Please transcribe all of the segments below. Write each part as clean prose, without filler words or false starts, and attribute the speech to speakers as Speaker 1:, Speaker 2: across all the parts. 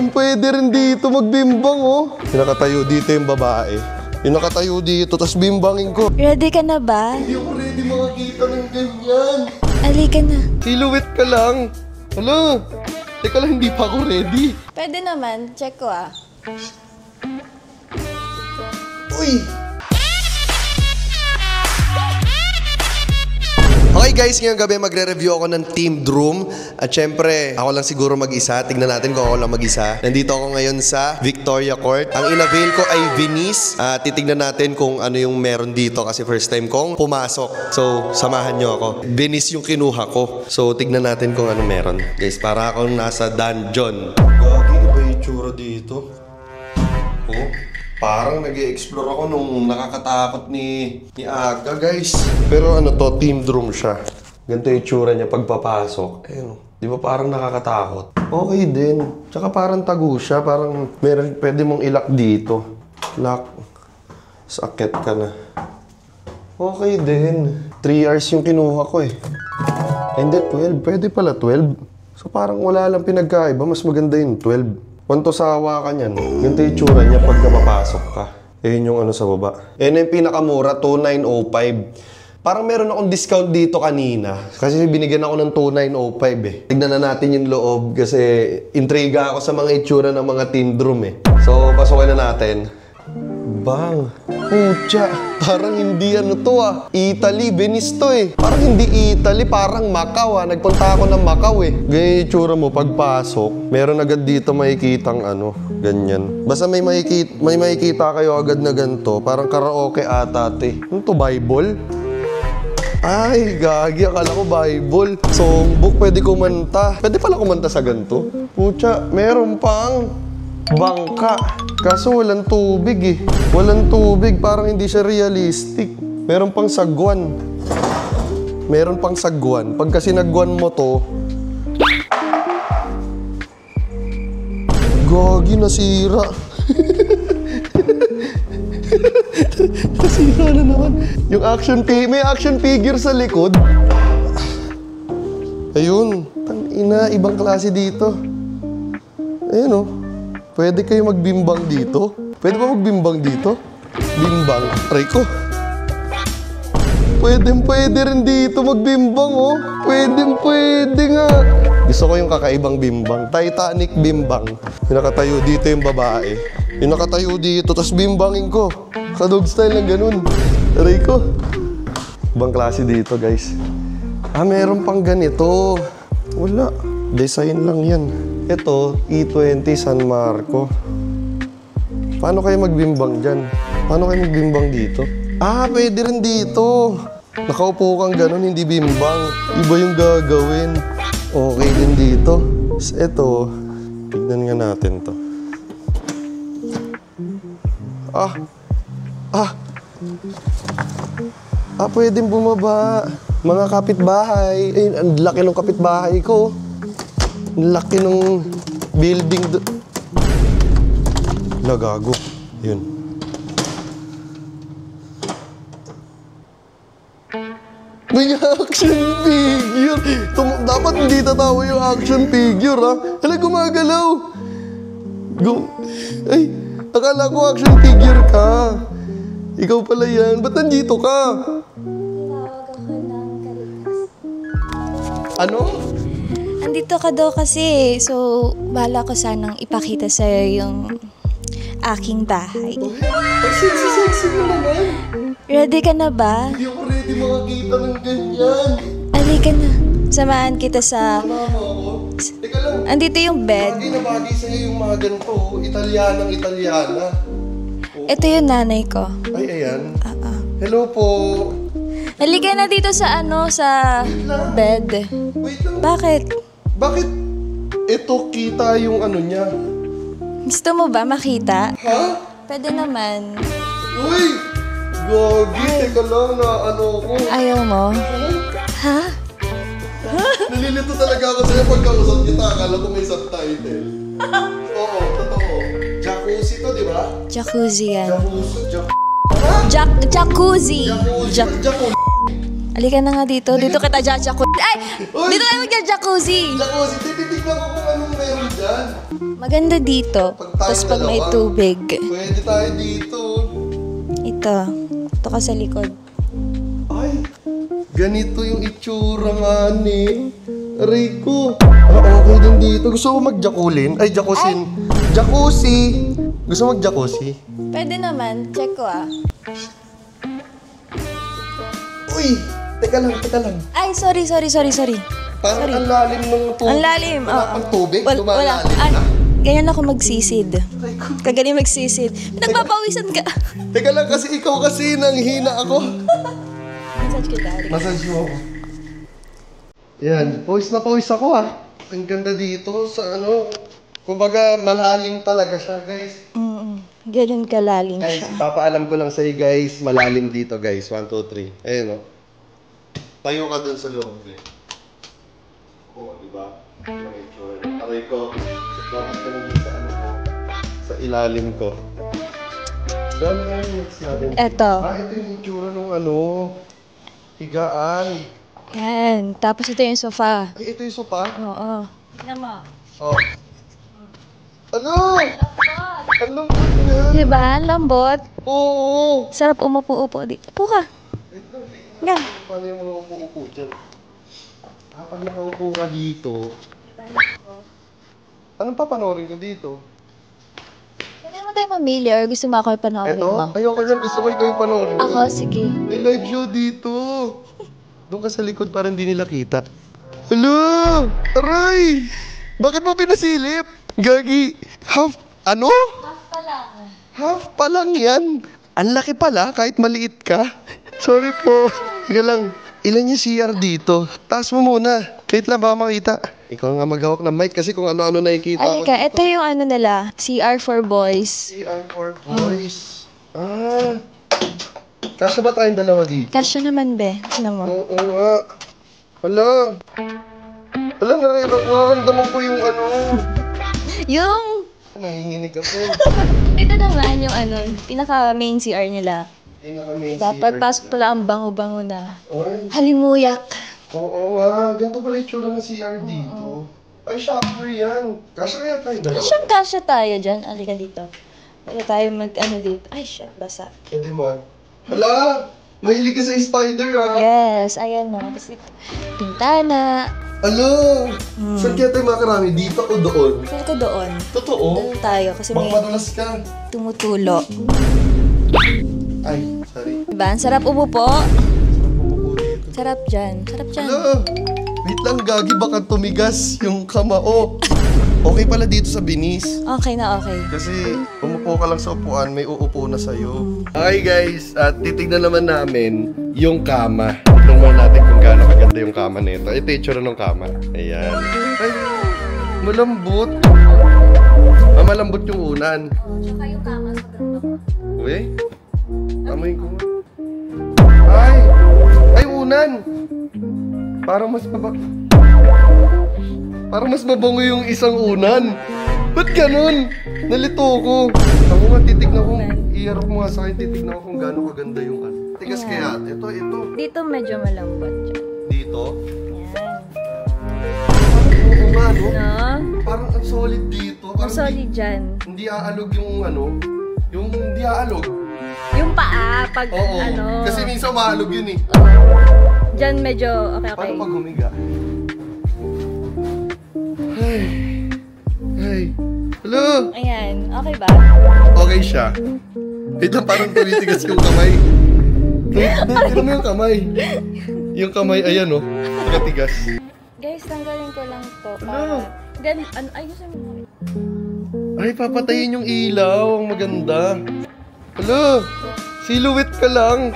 Speaker 1: Pwede rin dito magbimbang, oh. Yung nakatayo dito yung babae. Yung nakatayo dito, tapos bimbangin ko.
Speaker 2: Ready ka na ba?
Speaker 1: Hindi ako ready makakita ng ganyan.
Speaker 2: Halika na.
Speaker 1: Silhouette ka lang. Hala, teka lang, hindi pa ako ready.
Speaker 2: Pwede naman. Check ko ah.
Speaker 1: Uy! Okay guys, ngayong gabi magre-review ako ng Team Droom. At syempre, ako lang siguro mag-isa. Tignan natin kung ako lang mag-isa. Nandito ako ngayon sa Victoria Court. Ang in-avail ko ay Venice. Titignan natin kung ano yung meron dito kasi first time kong pumasok. So, samahan nyo ako. Venice yung kinuha ko. So, tignan natin kung ano meron. Guys, para akong nasa dungeon. Gagi, iba yung tsura dito. Oh. Parang nag-i-explore ako nung nakakatakot ni Aga, guys. Pero ano to, Team Droom siya. Ganito yung tsura niya pagpapasok. Ayun, di ba parang nakakatakot? Okay din. Tsaka parang tago siya. Parang pwede mong ilak dito. Lock. Sakit ka na. Okay din. 3 hours yung kinuha ko eh. Hindi, 12. Pwede pala 12. So parang wala lang pinagkaiba. Mas maganda yung 12. Kwanto sawa ka niyan. Ganito yung tsura niya pagka mapasok ka. Ayun yung ano sa baba. Ayun yung pinakamura, 2,905. Parang meron akong discount dito kanina. Kasi binigyan ako ng 2,905 eh. Tignan na natin yung loob kasi intriga ako sa mga itsura ng mga Team Droom eh. So, pasukin na natin. Bang! Pucha! Parang hindi ano to ah. Italy, Venice to eh. Parang hindi Italy, parang Macau ah. Nagpunta ako ng Macau eh. Ganyan yung tsura mo pagpasok. Meron agad dito makikitang ano, ganyan. Basta may makikita kayo agad na ganito. Parang karaoke ata te. Ano to, Bible? Ay, gagi. Akala ko Bible. Songbook, pwede kumanta. Pwede pala kumanta sa ganito. Pucha, meron pang bangka. Kaso walang tubig eh. Walang tubig, parang hindi siya realistic. Meron pang sagwan. Meron pang sagwan. Pagka sinagwan mo to, gagi, nasira. Nasira na naman. Yung may action figure sa likod. Ayun. Tangina, ibang klase dito. Ayun oh. Pwede kayo magbimbang dito? Pwede ba magbimbang dito? Bimbang. Aray ko. Pwede rin dito magbimbang, oh. Pwede nga. Gusto ko yung kakaibang bimbang. Titanic bimbang. Yung nakatayo dito yung babae. Yung nakatayo dito, tapos bimbangin ko. Sa dog style lang ganun. Aray ko. Ibang klase dito, guys. Meron pang ganito. Wala. Design lang yan. Ito, E20 San Marco. Paano kayo magbimbang dyan? Paano kayo magbimbang dito? Pwede rin dito. Nakaupo kang ganun, hindi bimbang. Iba yung gagawin. Okay din dito. Ito, tignan nga natin to. Pwedeng bumaba. Mga kapitbahay. Ang laki ng kapitbahay ko. Laki ng building nagago. Yun. May action figure! Dapat hindi tatawa yung action figure, ha? Hala, gumagalaw! Ay, akala ko action figure ka. Ikaw pala yan. Ba't nandito ka?
Speaker 2: Tinawag ako ng Karitas.
Speaker 1: Ano?
Speaker 2: Andito ka daw kasi, so bahala ko sanang ipakita sa'yo yung aking bahay.
Speaker 1: Ay, sexy mo naman.
Speaker 2: Ready ka na ba?
Speaker 1: Hindi ako ready makakita ng ganyan.
Speaker 2: Halika na. Samahan kita sa...
Speaker 1: Mama ako. Teka lang.
Speaker 2: Andito yung bed.
Speaker 1: Bagay na bagay sa'yo yung mga ganito. Italiana.
Speaker 2: Ito yung nanay ko.
Speaker 1: Ay, ayan. Hello po.
Speaker 2: Halika na dito sa bed.
Speaker 1: Wait lang.
Speaker 2: Bakit?
Speaker 1: Ito kita yung ano niya?
Speaker 2: Gusto mo ba makita?
Speaker 1: Ha?
Speaker 2: Pwede naman.
Speaker 1: Uy! Gogi, teka lang na ano ko.
Speaker 2: Ayaw mo? Ha?
Speaker 1: Nalilito talaga ako sa'yo pagkausap kita. Akala ko may subtitle. Oo, totoo. Jacuzzi to, di ba?
Speaker 2: Jacuzzi yan.
Speaker 1: Jacuzzi.
Speaker 2: Jacuzzi. Halika na nga dito. Dito kita jacuzzi. Ay!
Speaker 1: Uy!
Speaker 2: Dito tayo mag-jacuzzi.
Speaker 1: Jacuzzi, titignan ko kung anong meron. meron dyan?
Speaker 2: Maganda dito. Tapos pag may tubig.
Speaker 1: Pwede tayo dito.
Speaker 2: Ito. Ito ka sa likod.
Speaker 1: Ay, ganito yung itsura nga ni Rico. Okay din dito. Gusto mo mag-jacuzzi? Ay, jacuzzi. Jacuzzi. Gusto mo mag-jacuzzi?
Speaker 2: Pwede naman. Check ko
Speaker 1: Uy, teka lang.
Speaker 2: Ay, sorry.
Speaker 1: Parang ang lalim ng tubig.
Speaker 2: Ang lalim.
Speaker 1: Wala pang tubig?
Speaker 2: Wala.
Speaker 1: Lumalalim
Speaker 2: Ay,
Speaker 1: na?
Speaker 2: ganyan ako magsisid. Kagaling magsisid. Nagpapawisan ka.
Speaker 1: Teka lang kasi ikaw kasi nanghina ako.
Speaker 2: Massage kita.
Speaker 1: Massage mo ako. Yan, pawis na pawis ako Ang ganda dito sa ano. Kumbaga, malalim talaga siya, guys.
Speaker 2: Ganyan kalalim
Speaker 1: Guys,
Speaker 2: siya.
Speaker 1: papaalam ko lang sa'yo, guys. Malalim dito, guys. 1, 2, 3. Ayun, tayo ka dun sa loob, Oo, diba? Aray ko. Bakit ka nandun sa ano ko? Sa ilalim ko. Dami nga yung mix natin.
Speaker 2: Eto.
Speaker 1: Ito yung itsura ng higaan.
Speaker 2: Yan. Tapos ito yung sofa.
Speaker 1: Ay, ito yung sopa?
Speaker 2: Oo. Tignan mo.
Speaker 1: Oh. Ano? Ano ba yan?
Speaker 2: Diba? Lambot.
Speaker 1: Oo.
Speaker 2: Sarap umupo-upo dito. Upo ka. Yan.
Speaker 1: Paano yung mga upo-upo dyan? Pag nakaupo ka dito, anong papanoorin ko dito?
Speaker 2: Pwede mo tayo mamili or gusto mo ako ipanoorin
Speaker 1: Eto?
Speaker 2: mo?
Speaker 1: Ayoko dyan. Gusto ko ikaw yung panoorin.
Speaker 2: Ako, sige.
Speaker 1: May live show dito. Doon ka sa likod para hindi nila kita. Hello! Aray! Bakit mo pinasilip? Gagi! Ano? Half pa lang yan. Ang laki pala kahit maliit ka. Sorry po. Higa lang. Ilan yung CR dito? Taas mo muna. Wait lang, baka makita. Ikaw nga maghawak ng mic kasi kung ano-ano nakikita ko.
Speaker 2: Alika, ito yung ano nila. CR for boys.
Speaker 1: CR for boys. Kasya ba tayong dalawa dito?
Speaker 2: Kasya naman, be. Ano mo?
Speaker 1: Oo nga. Hala, nararamdaman ko yung
Speaker 2: Yung...
Speaker 1: Nanginginig ako.
Speaker 2: Ito naman yung pinaka main CR nila. Dapat pasok pala ang bango-bango na. Halimuyak.
Speaker 1: Oo nga, ganito pala yung tsura ng CR dito. Ay, shower yan. Kasya kaya tayo dalawa?
Speaker 2: Kasya tayo dyan. Alika dito. Pwede tayo dito. Ay, shit, basa.
Speaker 1: Pwede mo. Hala, mahilig ka sa spider
Speaker 2: Yes, ayan na. Tapos ito, pintana.
Speaker 1: Alo, saan kaya tayo makarami? Dito o doon?
Speaker 2: Feel ko doon.
Speaker 1: Totoo?
Speaker 2: Doon tayo kasi
Speaker 1: Baka
Speaker 2: may
Speaker 1: madulas ka.
Speaker 2: tumutulo.
Speaker 1: Ay, sorry.
Speaker 2: Diba? Ang sarap umupo. Sarap dyan.
Speaker 1: Hala, wait lang, Gagi, baka tumigas yung kamao. Okay pala dito sa Binis.
Speaker 2: Okay na, okay.
Speaker 1: Kasi umupo ka lang sa upuan, may uupo na sa'yo. Okay guys, at titignan naman namin yung kama. Tingnan natin kung gaano kaganda yung kama nito. Ito yung tsura ng kama. Ayan. Ay, malambot. Malambot yung unan.
Speaker 2: Tsaka yung kama sa ganda.
Speaker 1: Uy, amoy ko. Ay, unan. Parang mas mabango yung isang unan. Ba't ganun? Nalito ko. Ako nga titignan ko. Iharap mo nga sa akin. Titignan ko kung gaano kaganda yung Tigas kaya. Ito.
Speaker 2: Dito medyo malambot dyan.
Speaker 1: Dito?
Speaker 2: Yan.
Speaker 1: Oo nga, no?
Speaker 2: No?
Speaker 1: Parang ang solid dito.
Speaker 2: Ang
Speaker 1: Parang
Speaker 2: solid dyan.
Speaker 1: hindi aalog yung yung hindi aalog.
Speaker 2: Yung paa, pag
Speaker 1: Oo.
Speaker 2: ano.
Speaker 1: Kasi minsan maalog yun eh.
Speaker 2: Dyan medyo okay.
Speaker 1: Paano pag humiga? Ay. Hello?
Speaker 2: Ayan, okay ba?
Speaker 1: Okay siya. Ito parang tumitigas yung kamay. Tignan mo yung kamay. Yung kamay, ayan oh. Nakatigas.
Speaker 2: Guys, tanggalin ko lang to.
Speaker 1: Ano?
Speaker 2: Then, ayusin mo.
Speaker 1: Ay, papatayin yung ilaw. Ang maganda. Hello? Silhouette ka lang.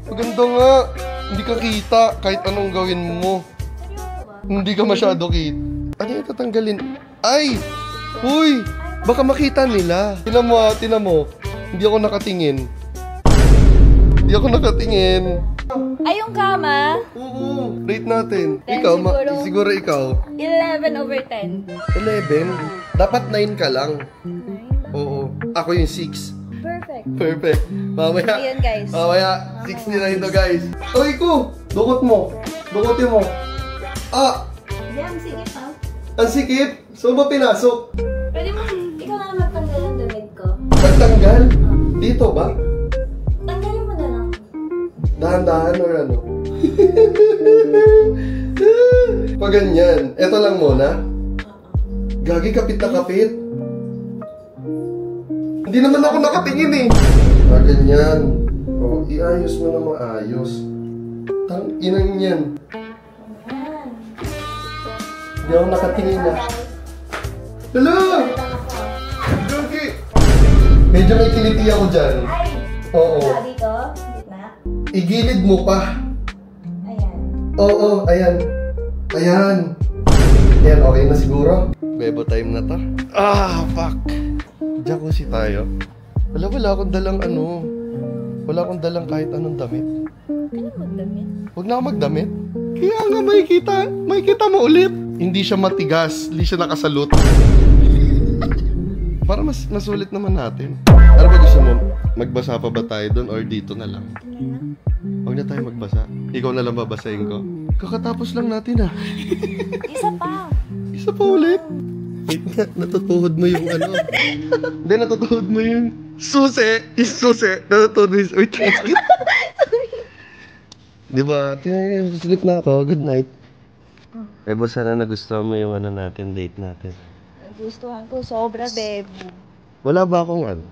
Speaker 1: Maganda nga. Hindi ka kita kahit anong gawin mo. Hindi ka masyado kita. Ano yung tatanggalin? Ay! Uy! Baka makita nila. Tinan mo. Hindi ako nakatingin.
Speaker 2: Ay, yung kama?
Speaker 1: Oo. Rate natin.
Speaker 2: Ten,
Speaker 1: Ikaw,
Speaker 2: siguro-
Speaker 1: siguro ikaw.
Speaker 2: 11/10.
Speaker 1: 11? Dapat 9 ka lang. Oo. Ako yung 6.
Speaker 2: Perfect.
Speaker 1: Mamaya.
Speaker 2: Ayun, guys.
Speaker 1: Mamaya. 69 to, guys. Oy ko! Dukot mo. Dukotin mo. Ah!
Speaker 2: Yan, sige pa.
Speaker 1: Ang sikip! Saan ba pinasok?
Speaker 2: Pwede mo, ikaw na magtanggal ang damit ko.
Speaker 1: Pagtanggal? Dito ba?
Speaker 2: Tanggalin mo na lang.
Speaker 1: Dahan-dahan or ano? Pag ganyan. Eto lang muna. Gagi, kapit na kapit. Hindi naman ako nakatingin eh. Ganyan. O, iayos mo na maayos. Tang inang yan.
Speaker 2: Ayan.
Speaker 1: Hindi ako nakatingin na. Hello! Gagi! Medyo may kiliti ako dyan.
Speaker 2: Ay!
Speaker 1: Oo.
Speaker 2: Dito? Gitna?
Speaker 1: Igilid mo pa.
Speaker 2: Ayan.
Speaker 1: Oo, ayan. Ayan. Ayan, okay na siguro. Bebo time na to. Ah, fuck. Jacuzzi tayo. Wala akong dalang ano. Wala akong dalang kahit anong damit.
Speaker 2: Ano magdamit?
Speaker 1: Huwag na ako magdamit. Kaya nga makikita mo ulit. Hindi siya matigas, hindi siya nakasalot. Para masulit naman natin. Ano ba gusto mo? Magbasa pa ba tayo doon or dito na lang? Huwag na tayo magbasa. Ikaw na lang babasahin ko. Kakatapos lang natin ah.
Speaker 2: Isa pa.
Speaker 1: Isa pa ulit. Wait nga, natutuhod mo yung ano. Hindi, natutuhod mo yung susi. Yung susi. Natutuhod mo yung... Wait, diba? Sleep na ako. Good night. Bebo, sana nagustuhan mo yung ano natin, date natin.
Speaker 2: Gustuhan ko sobra, babe.
Speaker 1: Wala ba akong ano?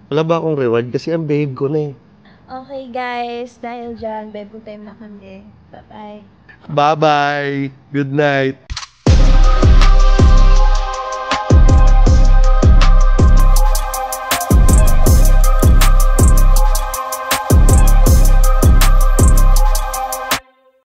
Speaker 1: Wala ba akong reward? Kasi ang babe ko na eh.
Speaker 2: Okay, guys. Dahil dyan, babe, time na kami. Bye-bye.
Speaker 1: Bye-bye. Good night.